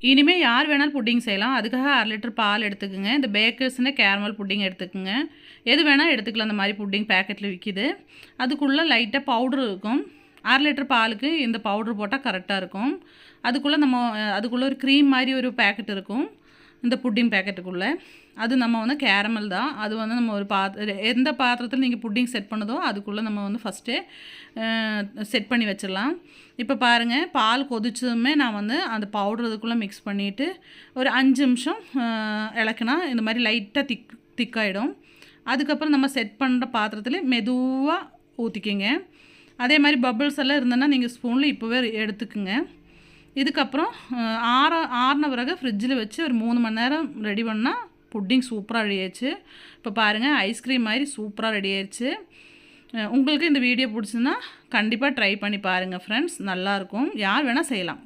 இனிமேல் யார் வேணாலும் புட்டிங் செய்யலாம். அதுக்காக 1/2 லிட்டர் பால் எடுத்துக்கோங்க. இந்த பேக்கர்ஸ்னு கேரமல் புட்டிங் எடுத்துக்கோங்க. எது வேணால் எடுத்துக்கலாம். அந்த மாதிரி புட்டிங் பேக்கெட்டில் விற்கிது. அதுக்குள்ளே லைட்டாக பவுட்ரு இருக்கும். 1/2 லிட்டர் பாலுக்கு இந்த பவுட்ரு போட்டால் கரெக்டாக இருக்கும். அதுக்குள்ளே ஒரு க்ரீம் மாதிரி ஒரு பேக்கெட் இருக்கும் இந்த புட்டிங் பேக்கெட்டுக்குள்ளே. அது நம்ம வந்து கேரமல் தான். அது வந்து நம்ம ஒரு எந்த பாத்திரத்தில் நீங்கள் புட்டிங் செட் பண்ணதோ அதுக்குள்ளே நம்ம வந்து ஃபஸ்ட்டே செட் பண்ணி வச்சிடலாம். இப்போ பாருங்கள், பால் கொதிச்சதுமே நான் வந்து அந்த பவுடர் இதுக்குள்ளே மிக்ஸ் பண்ணிவிட்டு ஒரு 5 நிமிஷம் இலக்குனா இந்த மாதிரி லைட்டாக திக்காயிடும். அதுக்கப்புறம் நம்ம செட் பண்ணுற பாத்திரத்தில் மெதுவாக ஊற்றிக்கிங்க. அதே மாதிரி பபிள்ஸ் எல்லாம் இருந்ததுன்னா நீங்கள் ஸ்பூனில் இப்போவே எடுத்துக்குங்க. இதுக்கப்புறம் ஆறின பிறகு ஃப்ரிட்ஜில் வச்சு ஒரு 3 மணி நேரம் ரெடி பண்ணால் புட்டிங் சூப்பராக ரெடி ஆயிடுச்சு. இப்போ பாருங்கள், ஐஸ்கிரீம் மாதிரி சூப்பராக ரெடி ஆயிடுச்சு. உங்களுக்கு இந்த வீடியோ பிடிச்சிதுன்னா கண்டிப்பாக ட்ரை பண்ணி பாருங்கள் ஃப்ரெண்ட்ஸ். நல்லாயிருக்கும். யார் வேணால் செய்யலாம்.